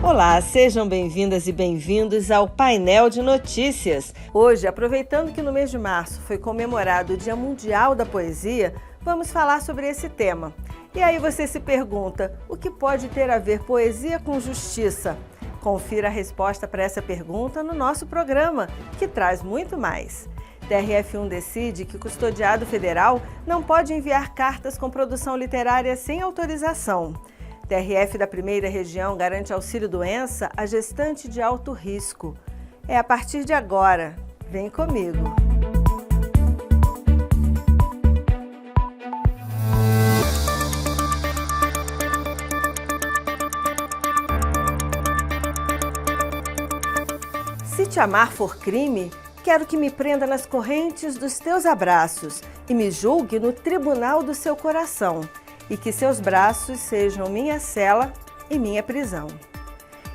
Olá, sejam bem-vindas e bem-vindos ao Painel de Notícias. Hoje, aproveitando que no mês de março foi comemorado o Dia Mundial da Poesia, vamos falar sobre esse tema. E aí você se pergunta, o que pode ter a ver poesia com justiça? Confira a resposta para essa pergunta no nosso programa, que traz muito mais. TRF1 decide que o custodiado federal não pode enviar cartas com produção literária sem autorização. TRF da Primeira Região garante auxílio-doença a gestante de alto risco. É a partir de agora. Vem comigo! Se te amar for crime, quero que me prenda nas correntes dos teus abraços e me julgue no tribunal do seu coração, e que seus braços sejam minha cela e minha prisão.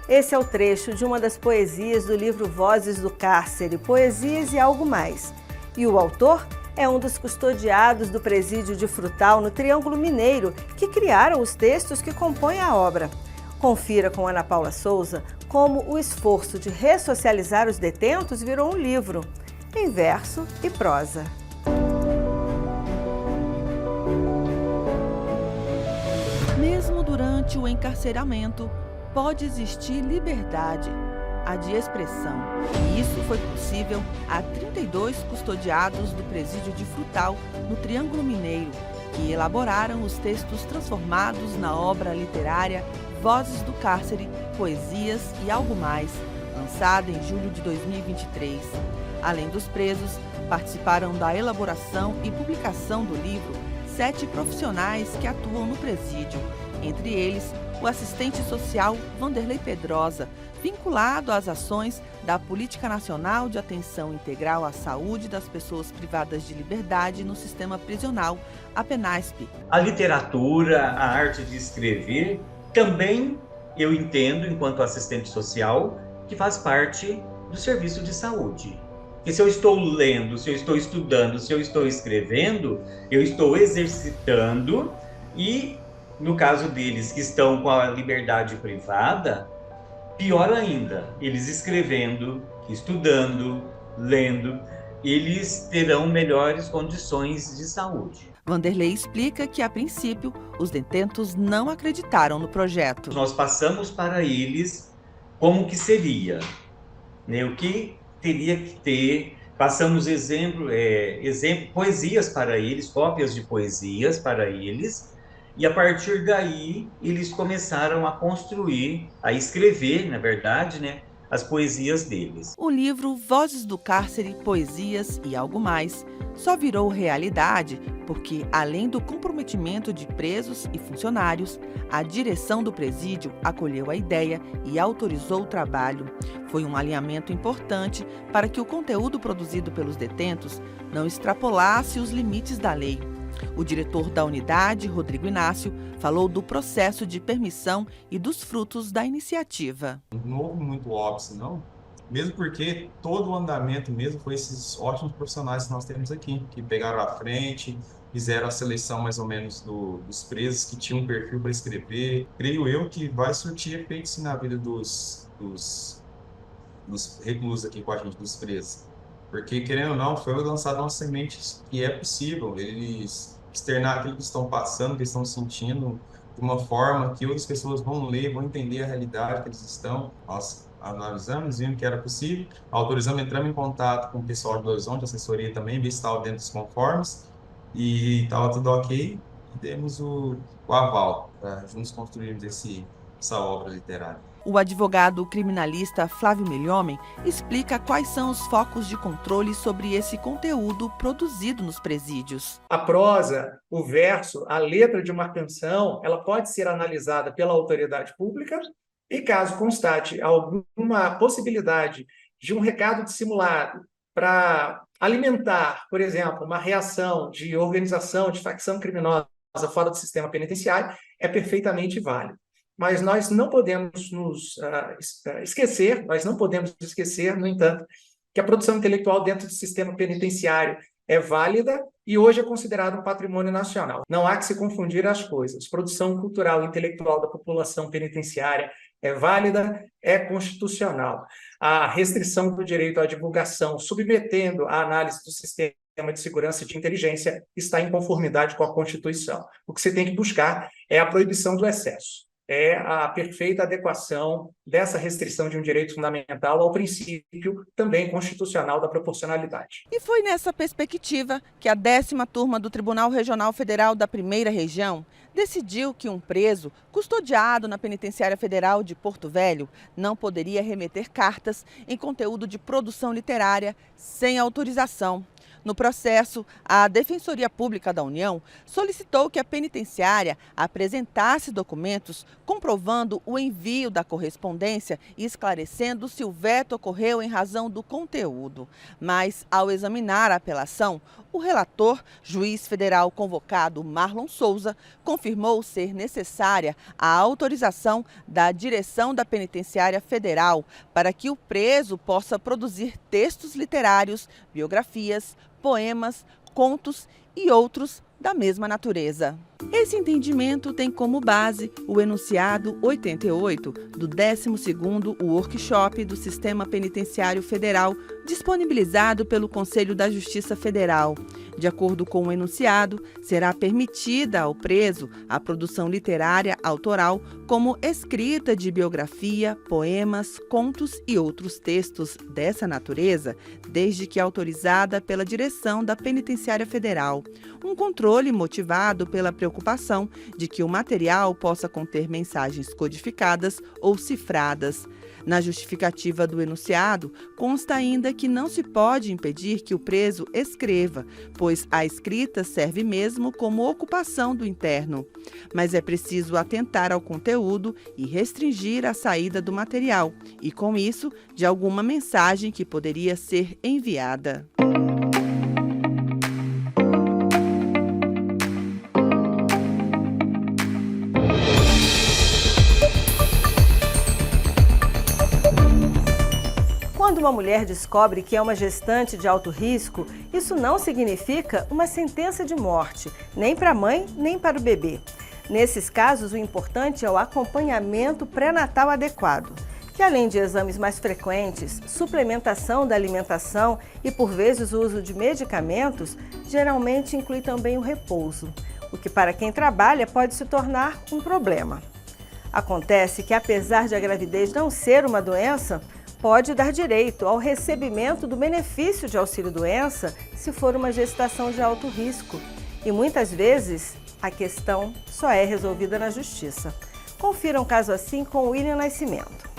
Esse é o trecho de uma das poesias do livro Vozes do Cárcere, Poesias e Algo Mais. E o autor é um dos custodiados do presídio de Frutal, no Triângulo Mineiro, que criaram os textos que compõem a obra. Confira com Ana Paula Souza como o esforço de ressocializar os detentos virou um livro, em verso e prosa. Mesmo durante o encarceramento, pode existir liberdade, a de expressão. E isso foi possível a 32 custodiados do presídio de Frutal, no Triângulo Mineiro, que elaboraram os textos transformados na obra literária Vozes do Cárcere, Poesias e Algo Mais, lançada em julho de 2023. Além dos presos, participaram da elaboração e publicação do livro 7 profissionais que atuam no presídio, entre eles o assistente social Vanderlei Pedrosa, vinculado às ações da Política Nacional de Atenção Integral à Saúde das Pessoas Privadas de Liberdade no Sistema Prisional, a PENASP. A literatura, a arte de escrever, também eu entendo, enquanto assistente social, que faz parte do serviço de saúde. E se eu estou lendo, se eu estou estudando, se eu estou escrevendo, eu estou exercitando e, no caso deles que estão com a liberdade privada, pior ainda, eles escrevendo, estudando, lendo, eles terão melhores condições de saúde. Vanderlei explica que, a princípio, os detentos não acreditaram no projeto. Nós passamos para eles como que seria, né? O que teria que ter, passamos poesias para eles, cópias de poesias para eles, e a partir daí eles começaram a construir, a escrever, na verdade, né, as poesias deles. O livro Vozes do Cárcere, Poesias e Algo Mais só virou realidade porque, além do comprometimento de presos e funcionários, a direção do presídio acolheu a ideia e autorizou o trabalho. Foi um alinhamento importante para que o conteúdo produzido pelos detentos não extrapolasse os limites da lei. O diretor da unidade, Rodrigo Inácio, falou do processo de permissão e dos frutos da iniciativa. Não houve muito óbvio, não. Mesmo porque todo o andamento mesmo foi esses ótimos profissionais que nós temos aqui, que pegaram à frente, fizeram a seleção mais ou menos dos presos que tinham um perfil para escrever. Creio eu que vai surtir efeito sim na vida dos reclusos aqui com a gente, dos presos. Porque, querendo ou não, foi lançado uma semente que é possível eles externar aquilo que estão passando, que estão sentindo, de uma forma que outras pessoas vão ler, vão entender a realidade que eles estão. Nós analisamos, vimos que era possível, autorizamos, entramos em contato com o pessoal de Belo Horizonte, assessoria também, ver se estava dentro dos conformes, e estava tudo ok, e demos o aval para juntos construirmos essa obra literária. O advogado criminalista Flávio Milhomem explica quais são os focos de controle sobre esse conteúdo produzido nos presídios. A prosa, o verso, a letra de uma canção, ela pode ser analisada pela autoridade pública e, caso constate alguma possibilidade de um recado dissimulado para alimentar, por exemplo, uma reação de organização, de facção criminosa fora do sistema penitenciário, é perfeitamente válido. Mas nós não podemos esquecer, no entanto, que a produção intelectual dentro do sistema penitenciário é válida e hoje é considerado um patrimônio nacional. Não há que se confundir as coisas. Produção cultural e intelectual da população penitenciária é válida, é constitucional. A restrição do direito à divulgação, submetendo a análise do sistema de segurança e de inteligência, está em conformidade com a Constituição. O que você tem que buscar é a proibição do excesso, é a perfeita adequação dessa restrição de um direito fundamental ao princípio também constitucional da proporcionalidade. E foi nessa perspectiva que a 10ª turma do Tribunal Regional Federal da Primeira Região decidiu que um preso custodiado na Penitenciária Federal de Porto Velho não poderia remeter cartas em conteúdo de produção literária sem autorização. No processo, a Defensoria Pública da União solicitou que a penitenciária apresentasse documentos comprovando o envio da correspondência e esclarecendo se o veto ocorreu em razão do conteúdo. Mas, ao examinar a apelação, o relator, juiz federal convocado Marlon Souza, confirmou ser necessária a autorização da direção da Penitenciária Federal para que o preso possa produzir textos literários, biografias, poemas, contos e outros da mesma natureza. Esse entendimento tem como base o enunciado 88 do 12º Workshop do Sistema Penitenciário Federal, disponibilizado pelo Conselho da Justiça Federal. De acordo com o enunciado, será permitida ao preso a produção literária autoral como escrita de biografia, poemas, contos e outros textos dessa natureza, desde que autorizada pela direção da Penitenciária Federal. Um controle motivado pela preocupação de que o material possa conter mensagens codificadas ou cifradas. Na justificativa do enunciado, consta ainda que não se pode impedir que o preso escreva, pois a escrita serve mesmo como ocupação do interno. Mas é preciso atentar ao conteúdo e restringir a saída do material, e com isso, de alguma mensagem que poderia ser enviada. Quando uma mulher descobre que é uma gestante de alto risco, isso não significa uma sentença de morte, nem para a mãe, nem para o bebê. Nesses casos, o importante é o acompanhamento pré-natal adequado, que além de exames mais frequentes, suplementação da alimentação e, por vezes, o uso de medicamentos, geralmente inclui também o repouso, o que para quem trabalha pode se tornar um problema. Acontece que, apesar de a gravidez não ser uma doença, pode dar direito ao recebimento do benefício de auxílio-doença se for uma gestação de alto risco. E muitas vezes a questão só é resolvida na justiça. Confira um caso assim com William Nascimento.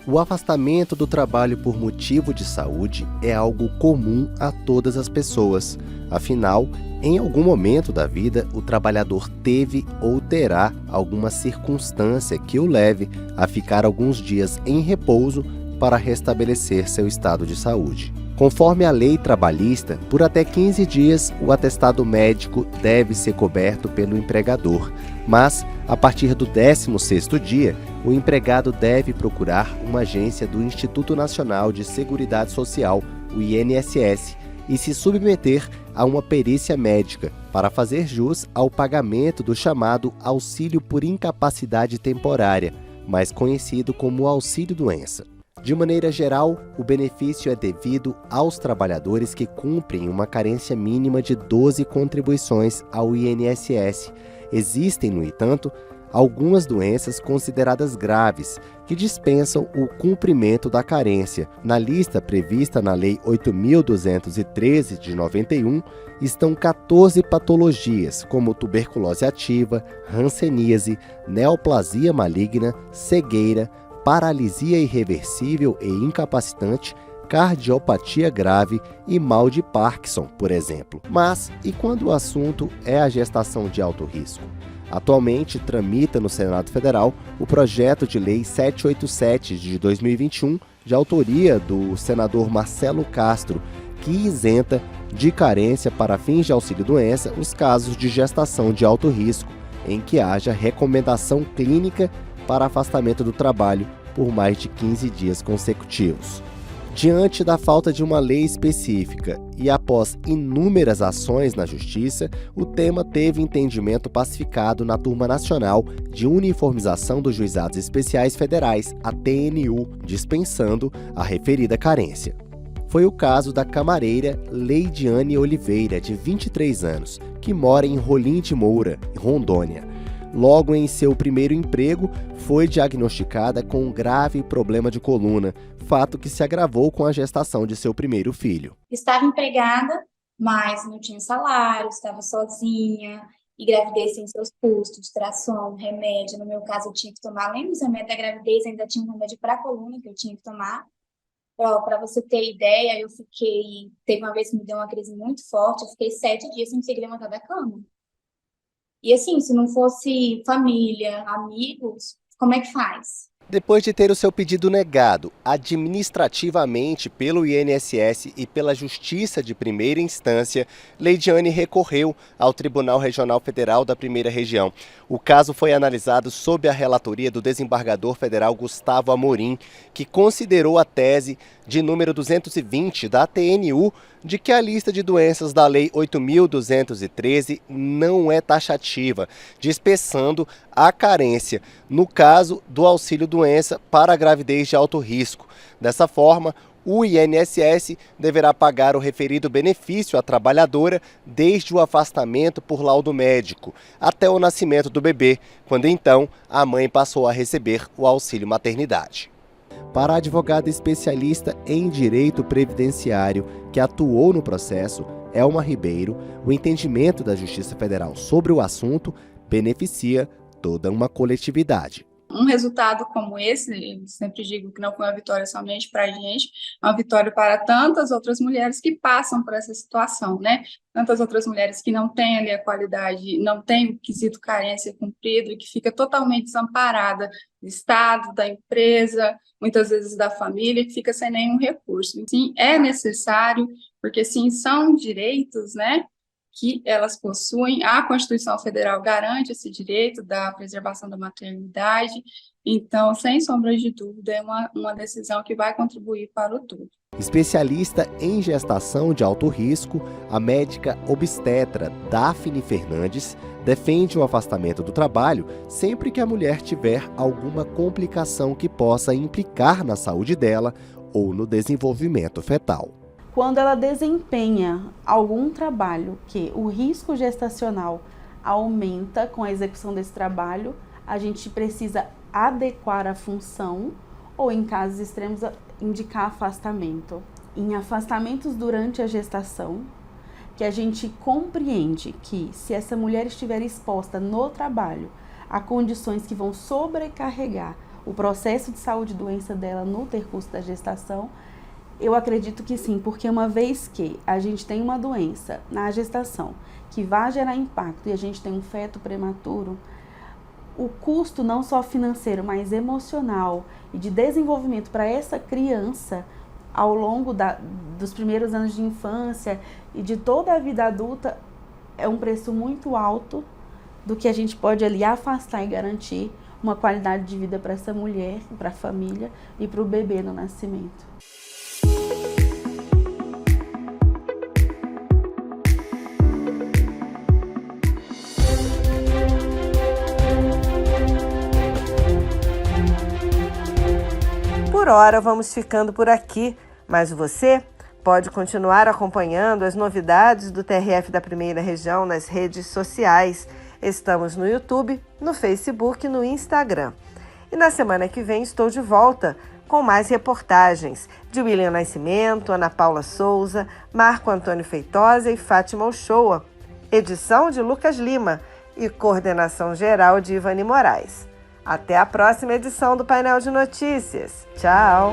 O afastamento do trabalho por motivo de saúde é algo comum a todas as pessoas. Afinal, em algum momento da vida, o trabalhador teve ou terá alguma circunstância que o leve a ficar alguns dias em repouso para restabelecer seu estado de saúde. Conforme a lei trabalhista, por até 15 dias, o atestado médico deve ser coberto pelo empregador, mas, a partir do 16º dia, o empregado deve procurar uma agência do Instituto Nacional de Seguridade Social, o INSS, e se submeter a uma perícia médica para fazer jus ao pagamento do chamado auxílio por incapacidade temporária, mais conhecido como auxílio-doença. De maneira geral, o benefício é devido aos trabalhadores que cumprem uma carência mínima de 12 contribuições ao INSS. Existem, no entanto, algumas doenças consideradas graves que dispensam o cumprimento da carência. Na lista prevista na Lei 8.213 de 91, estão 14 patologias, como tuberculose ativa, hanseníase, neoplasia maligna, cegueira, paralisia irreversível e incapacitante, cardiopatia grave e mal de Parkinson, por exemplo. Mas, e quando o assunto é a gestação de alto risco? Atualmente, tramita no Senado Federal o projeto de lei 787 de 2021, de autoria do senador Marcelo Castro, que isenta de carência para fins de auxílio-doença os casos de gestação de alto risco, em que haja recomendação clínica para afastamento do trabalho por mais de 15 dias consecutivos. Diante da falta de uma lei específica e após inúmeras ações na Justiça, o tema teve entendimento pacificado na Turma Nacional de Uniformização dos Juizados Especiais Federais, a TNU, dispensando a referida carência. Foi o caso da camareira Leidiane Oliveira, de 23 anos, que mora em Rolim de Moura, Rondônia. Logo em seu primeiro emprego, foi diagnosticada com um grave problema de coluna, fato que se agravou com a gestação de seu primeiro filho. Estava empregada, mas não tinha salário, estava sozinha, e gravidez sem seus custos, tração, remédio. No meu caso, eu tinha que tomar, além dos remédios da gravidez, ainda tinha um remédio para a coluna que eu tinha que tomar. Para você ter ideia, teve uma vez que me deu uma crise muito forte, eu fiquei 7 dias sem conseguir levantar da cama. E assim, se não fosse família, amigos, como é que faz? Depois de ter o seu pedido negado administrativamente pelo INSS e pela Justiça de Primeira Instância, Leidiane recorreu ao Tribunal Regional Federal da Primeira Região. O caso foi analisado sob a relatoria do desembargador federal Gustavo Amorim, que considerou a tese de número 220 da TNU de que a lista de doenças da Lei 8.213 não é taxativa, dispensando a carência, no caso do auxílio-doença para a gravidez de alto risco. Dessa forma, o INSS deverá pagar o referido benefício à trabalhadora desde o afastamento por laudo médico até o nascimento do bebê, quando então a mãe passou a receber o auxílio maternidade. Para a advogada especialista em direito previdenciário que atuou no processo, Elma Ribeiro, o entendimento da Justiça Federal sobre o assunto beneficia toda uma coletividade. Um resultado como esse, eu sempre digo que não foi uma vitória somente para a gente, é uma vitória para tantas outras mulheres que passam por essa situação, né? Tantas outras mulheres que não têm ali a qualidade, não têm o quesito carência cumprido e que fica totalmente desamparada do Estado, da empresa, muitas vezes da família, que fica sem nenhum recurso. Sim, é necessário, porque sim, são direitos, né? Que elas possuem, a Constituição Federal garante esse direito da preservação da maternidade, então, sem sombra de dúvida, é uma decisão que vai contribuir para o todo. Especialista em gestação de alto risco, a médica obstetra Daphne Fernandes defende o afastamento do trabalho sempre que a mulher tiver alguma complicação que possa implicar na saúde dela ou no desenvolvimento fetal. Quando ela desempenha algum trabalho que o risco gestacional aumenta com a execução desse trabalho, a gente precisa adequar a função ou, em casos extremos, indicar afastamento. Em afastamentos durante a gestação, que a gente compreende que se essa mulher estiver exposta no trabalho a condições que vão sobrecarregar o processo de saúde e doença dela no percurso da gestação, eu acredito que sim, porque uma vez que a gente tem uma doença na gestação que vai gerar impacto e a gente tem um feto prematuro, o custo não só financeiro, mas emocional e de desenvolvimento para essa criança ao longo dos primeiros anos de infância e de toda a vida adulta é um preço muito alto do que a gente pode ali afastar e garantir uma qualidade de vida para essa mulher, para a família e para o bebê no nascimento. Por hora, vamos ficando por aqui, mas você pode continuar acompanhando as novidades do TRF da Primeira Região nas redes sociais. Estamos no YouTube, no Facebook e no Instagram. E na semana que vem estou de volta com mais reportagens de William Nascimento, Ana Paula Souza, Marco Antônio Feitosa e Fátima Uchoa. Edição de Lucas Lima e coordenação geral de Ivani Moraes. Até a próxima edição do Painel de Notícias. Tchau!